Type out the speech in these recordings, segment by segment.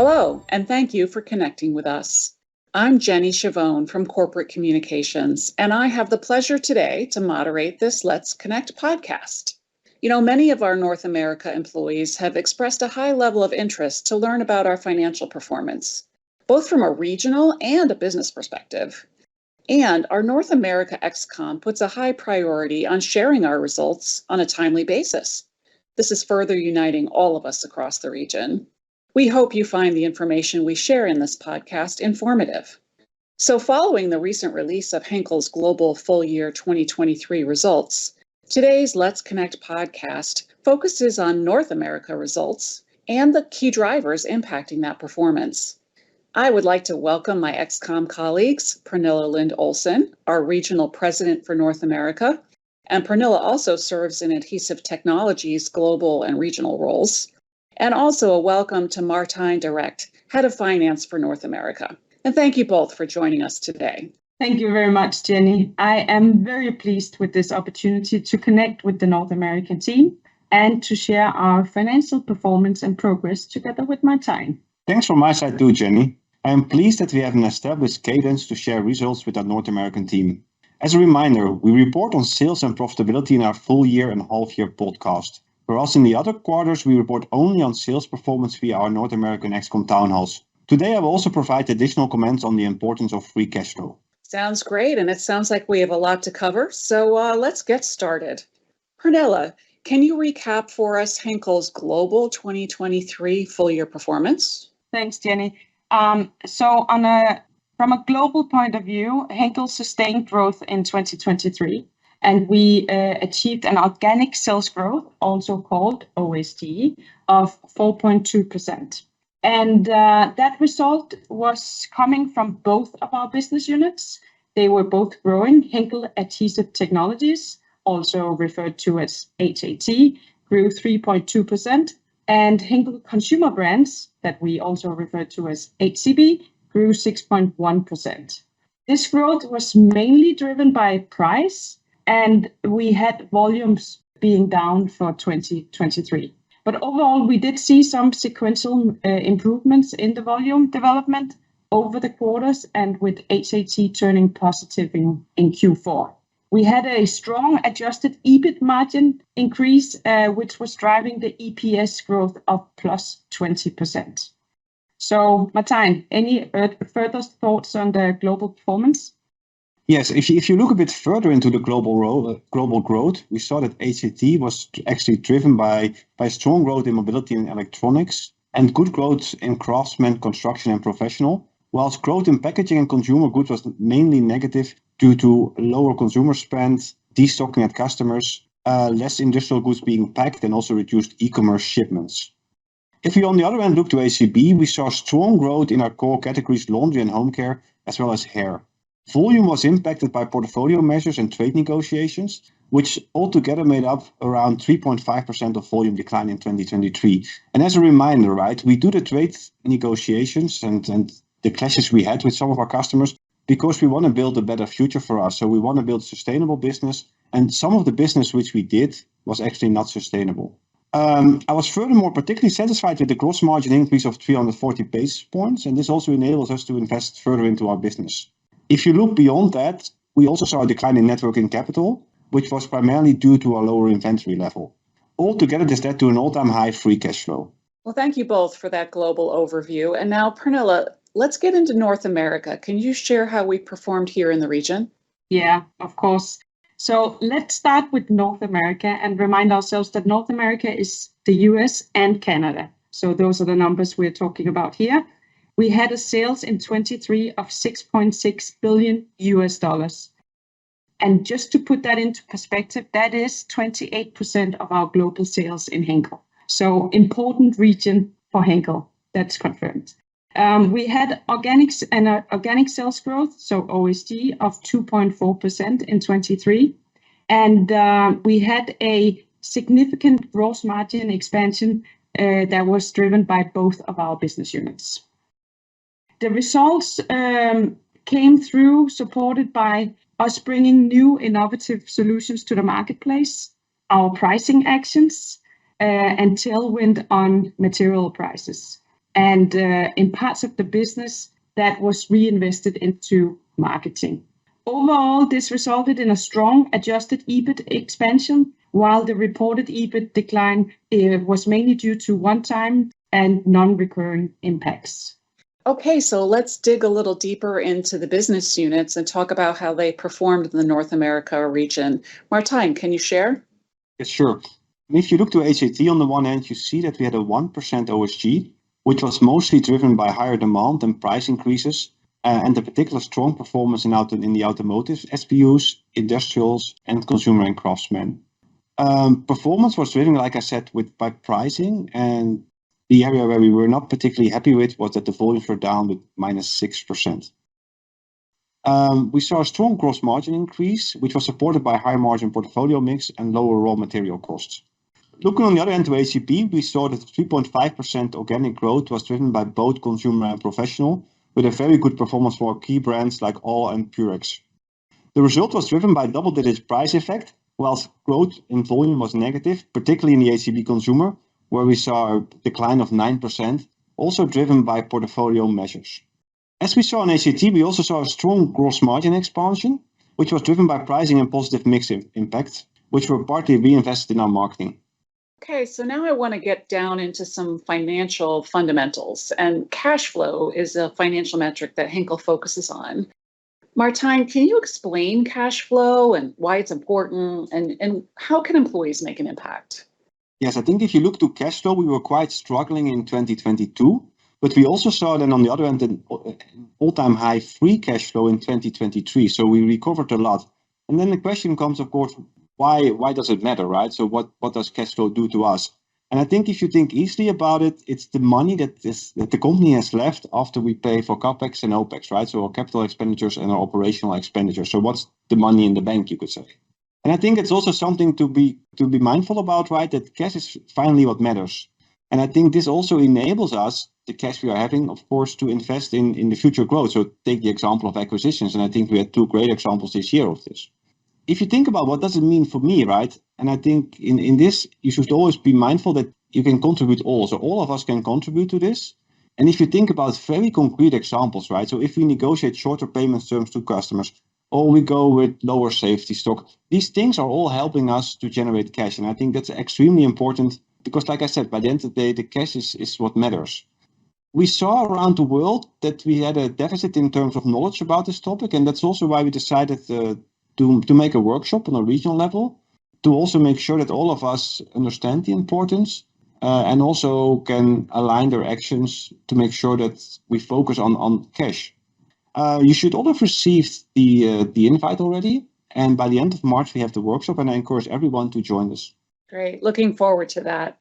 Hello, and thank you for connecting with us. I'm Jenny Chavone from Corporate Communications, and I have the pleasure today to moderate this Let's Connect podcast. Many of our North America employees have expressed a high level of interest to learn about our financial performance, both from a regional and a business perspective. And our North America XCOM puts a high priority on sharing our results on a timely basis. This is further uniting all of us across the region. We hope you find the information we share in this podcast informative. So following the recent release of Henkel's global full year 2023 results, today's Let's Connect podcast focuses on North America results and the key drivers impacting that performance. I would like to welcome my XCOM colleagues, Pernilla Lind Olsen, our Regional President for North America, and Pernilla also serves in Adhesive Technologies global and regional roles. And also a welcome to Martijn Direct, Head of Finance for North America. And thank you both for joining us today. Thank you very much, Jenny. I am very pleased with this opportunity to connect with the North American team and to share our financial performance and progress together with Martijn. Thanks from my side too, Jenny. I am pleased that we have an established cadence to share results with our North American team. As a reminder, we report on sales and profitability in our full year and half year podcast. Whereas in the other quarters, we report only on sales performance via our North American XCOM town halls. Today, I will also provide additional comments on the importance of free cash flow. Sounds great, and it sounds like we have a lot to cover, so let's get started. Pernilla, can you recap for us Henkel's global 2023 full year performance? Thanks, Jenny. From a global point of view, Henkel sustained growth in 2023. And we achieved an organic sales growth, also called OSG, of 4.2%. And that result was coming from both of our business units. They were both growing. Henkel Adhesive Technologies, also referred to as HAT, grew 3.2%. And Henkel Consumer Brands, that we also refer to as HCB, grew 6.1%. This growth was mainly driven by price, and we had volumes being down for 2023. But overall, we did see some sequential improvements in the volume development over the quarters, and with HAT turning positive in Q4. We had a strong adjusted EBIT margin increase, which was driving the EPS growth of plus 20%. So, Martijn, any further thoughts on the global performance? Yes, if you look a bit further into the global growth, we saw that HAT was actually driven by strong growth in mobility and electronics and good growth in craftsman, construction and professional, whilst growth in packaging and consumer goods was mainly negative due to lower consumer spend, destocking at customers, less industrial goods being packed and also reduced e-commerce shipments. If we on the other hand look to ACB, we saw strong growth in our core categories laundry and home care as well as hair. Volume was impacted by portfolio measures and trade negotiations, which altogether made up around 3.5% of volume decline in 2023. And as a reminder, right, we do the trade negotiations and the clashes we had with some of our customers because we want to build a better future for us. So we want to build sustainable business, and some of the business which we did was actually not sustainable. I was furthermore particularly satisfied with the gross margin increase of 340 basis points, and this also enables us to invest further into our business. If you look beyond that, we also saw a decline in net working capital, which was primarily due to a lower inventory level. Altogether, this led to an all-time high free cash flow. Well, thank you both for that global overview. And now, Pernilla, let's get into North America. Can you share how we performed here in the region? Yeah, of course. So let's start with North America and remind ourselves that North America is the US and Canada. So those are the numbers we're talking about here. We had a sales in 23 of $6.6 billion US. And just to put that into perspective, that is 28% of our global sales in Henkel. So important region for Henkel, that's confirmed. We had organic sales growth, so OSG, of 2.4% in 23. And we had a significant gross margin expansion that was driven by both of our business units. The results came through supported by us bringing new innovative solutions to the marketplace, our pricing actions, and tailwind on material prices. and in parts of the business that was reinvested into marketing. Overall, this resulted in a strong adjusted EBIT expansion, while the reported EBIT decline was mainly due to one-time and non-recurring impacts. Okay, so let's dig a little deeper into the business units and talk about how they performed in the North America region. Martijn, can you share? Yes, sure. If you look to HAT on the one hand, you see that we had a 1% OSG, which was mostly driven by higher demand and price increases, and a particular strong performance in the automotive SBUs, industrials, and consumer and craftsmen. Performance was driven, like I said, by pricing, and the area where we were not particularly happy with was that the volumes were down with -6%. We saw a strong gross margin increase, which was supported by higher margin portfolio mix and lower raw material costs. Looking on the other end to ACP, we saw that 3.5% organic growth was driven by both consumer and professional, with a very good performance for key brands like All and Purex. The result was driven by double-digit price effect, whilst growth in volume was negative, particularly in the ACP consumer, where we saw a decline of 9%, also driven by portfolio measures. As we saw in ACT, we also saw a strong gross margin expansion, which was driven by pricing and positive mix impact, which were partly reinvested in our marketing. Okay, so now I want to get down into some financial fundamentals, and cash flow is a financial metric that Henkel focuses on. Martijn, can you explain cash flow and why it's important, and how can employees make an impact? Yes, I think if you look to cash flow, we were quite struggling in 2022, but we also saw then on the other end an all-time high free cash flow in 2023, so we recovered a lot. And then the question comes, of course, why does it matter, right? So what does cash flow do to us? And I think if you think easily about it, it's the money that the company has left after we pay for CapEx and OpEx, right? So our capital expenditures and our operational expenditures. So what's the money in the bank, you could say? And I think it's also something to be mindful about, right? That cash is finally what matters. And I think this also enables us, the cash we are having, of course, to invest in the future growth. So take the example of acquisitions. And I think we had 2 great examples this year of this. If you think about what does it mean for me, right? And I think in this, you should always be mindful that you can contribute all. So all of us can contribute to this. And if you think about very concrete examples, right? So if we negotiate shorter payment terms to customers, or we go with lower safety stock, these things are all helping us to generate cash. And I think that's extremely important because, like I said, by the end of the day, the cash is what matters. We saw around the world that we had a deficit in terms of knowledge about this topic. And that's also why we decided to make a workshop on a regional level to also make sure that all of us understand the importance and also can align their actions to make sure that we focus on cash. You should all have received the invite already. And by the end of March, we have the workshop, and I encourage everyone to join us. Great. Looking forward to that.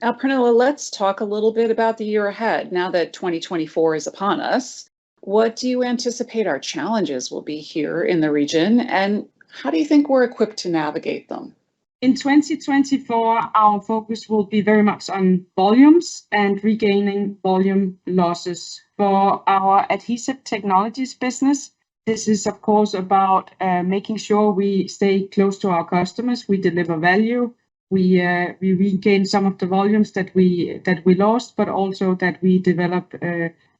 Now, Pernilla, let's talk a little bit about the year ahead. Now that 2024 is upon us, what do you anticipate our challenges will be here in the region, and how do you think we're equipped to navigate them? In 2024, our focus will be very much on volumes and regaining volume losses. For our adhesive technologies business, this is, of course, about making sure we stay close to our customers, we deliver value, we regain some of the volumes that we lost, but also that we develop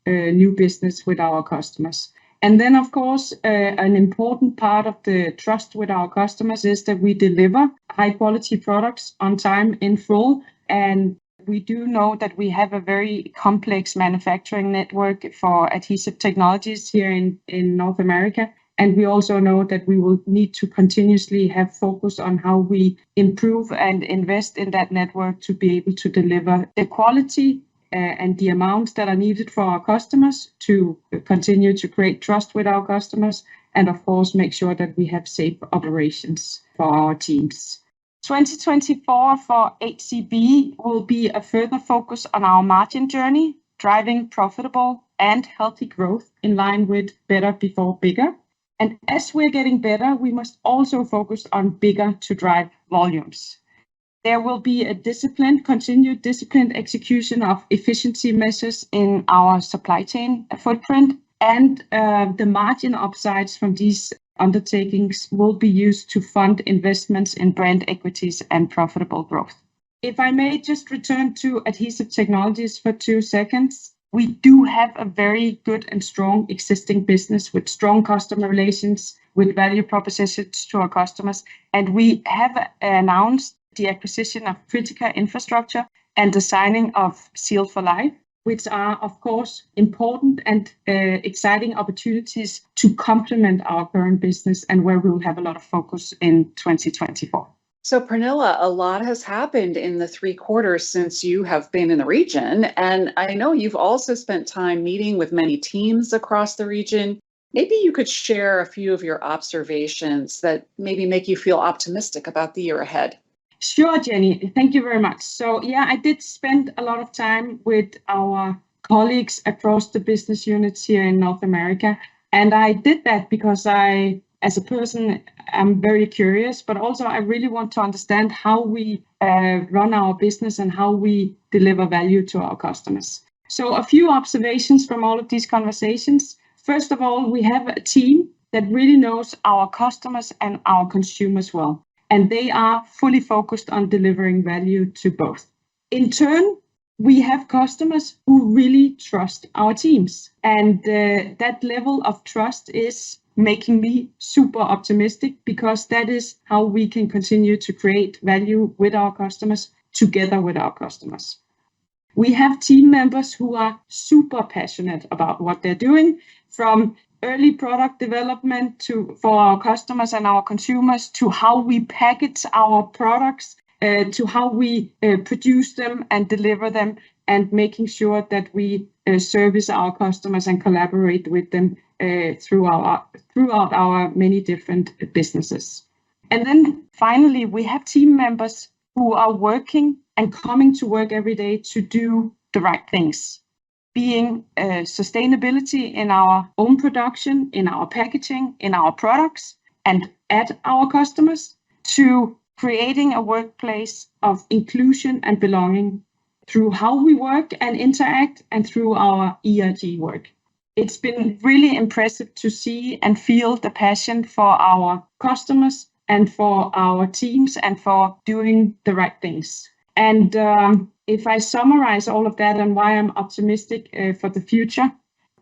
new business with our customers. And then, of course, an important part of the trust with our customers is that we deliver high-quality products on time in full. And we do know that we have a very complex manufacturing network for adhesive technologies here in North America. And we also know that we will need to continuously have focus on how we improve and invest in that network to be able to deliver the quality and the amounts that are needed for our customers to continue to create trust with our customers, and of course make sure that we have safe operations for our teams. 2024 for HCB will be a further focus on our margin journey, driving profitable and healthy growth in line with better before bigger. And as we're getting better, we must also focus on bigger to drive volumes. There will be a continued disciplined execution of efficiency measures in our supply chain footprint, and the margin upsides from these undertakings will be used to fund investments in brand equities and profitable growth. If I may just return to adhesive technologies for 2 seconds, We do have a very good and strong existing business with strong customer relations, with value propositions to our customers. And we have announced the acquisition of critical infrastructure and the signing of Seal for Life, which are, of course, important and exciting opportunities to complement our current business and where we will have a lot of focus in 2024. So, Pernilla, a lot has happened in the 3 quarters since you have been in the region. And I know you've also spent time meeting with many teams across the region. Maybe you could share a few of your observations that maybe make you feel optimistic about the year ahead. Sure, Jenny. Thank you very much. So, yeah, I did spend a lot of time with our colleagues across the business units here in North America. And I did that because as a person, I'm very curious, but also I really want to understand how we run our business and how we deliver value to our customers. So a few observations from all of these conversations. First of all, we have a team that really knows our customers and our consumers well, and they are fully focused on delivering value to both. In turn, we have customers who really trust our teams, and that level of trust is making me super optimistic, because that is how we can continue to create value with our customers, together with our customers. We have team members who are super passionate about what they're doing, from early product development for our customers and our consumers, to how we package our products, to how we produce them and deliver them, and making sure that we service our customers and collaborate with them throughout our many different businesses. And then finally, we have team members who are working and coming to work every day to do the right things, being sustainability in our own production, in our packaging, in our products, and at our customers, to creating a workplace of inclusion and belonging through how we work and interact, and through our ERG work. It's been really impressive to see and feel the passion for our customers and for our teams and for doing the right things. And if I summarize all of that and why I'm optimistic for the future,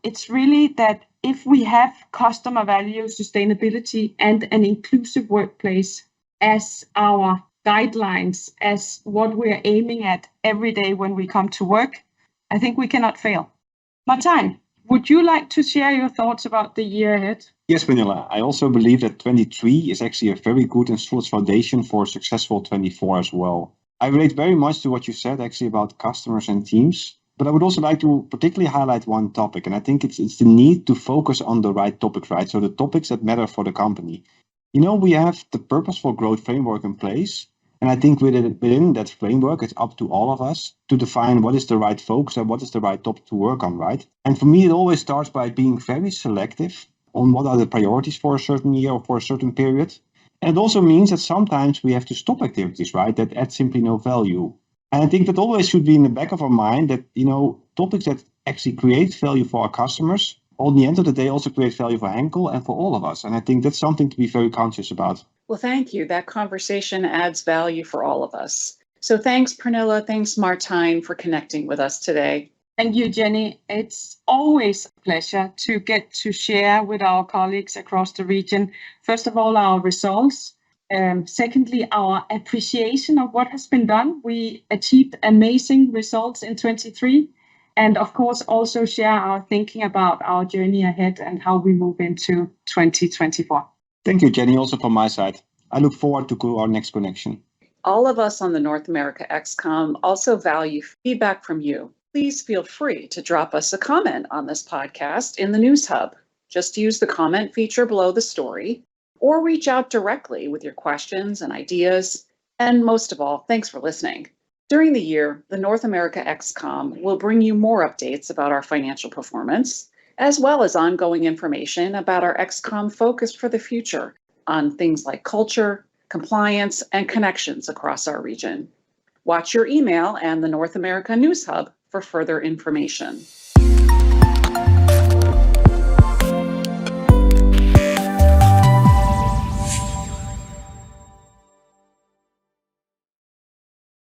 it's really that if we have customer value, sustainability, and an inclusive workplace as our guidelines, as what we're aiming at every day when we come to work, I think we cannot fail. Martijn, would you like to share your thoughts about the year ahead? Yes, Pernilla. I also believe that 23 is actually a very good and solid foundation for a successful 24 as well. I relate very much to what you said actually about customers and teams, but I would also like to particularly highlight one topic, and I think it's the need to focus on the right topics, right? So the topics that matter for the company. You know, we have the purposeful growth framework in place, and I think within that framework, it's up to all of us to define what is the right focus and what is the right topic to work on, right? And for me, it always starts by being very selective on what are the priorities for a certain year or for a certain period. And it also means that sometimes we have to stop activities, right, that add simply no value. And I think that always should be in the back of our mind that, you know, topics that actually create value for our customers, on the end of the day, also create value for Henkel and for all of us. And I think that's something to be very conscious about. Well, thank you. That conversation adds value for all of us. So thanks, Pernilla. Thanks, Martijn, for connecting with us today. Thank you, Jenny. It's always a pleasure to get to share with our colleagues across the region, first of all, our results. Secondly, our appreciation of what has been done. We achieved amazing results in 23. And of course, also share our thinking about our journey ahead and how we move into 2024. Thank you, Jenny, also from my side. I look forward to our next connection. All of us on the North America XCOM also value feedback from you. Please feel free to drop us a comment on this podcast in the News Hub. Just use the comment feature below the story, or reach out directly with your questions and ideas. And most of all, thanks for listening. During the year, the North America XCOM will bring you more updates about our financial performance, as well as ongoing information about our XCOM focus for the future on things like culture, compliance, and connections across our region. Watch your email and the North America News Hub for further information.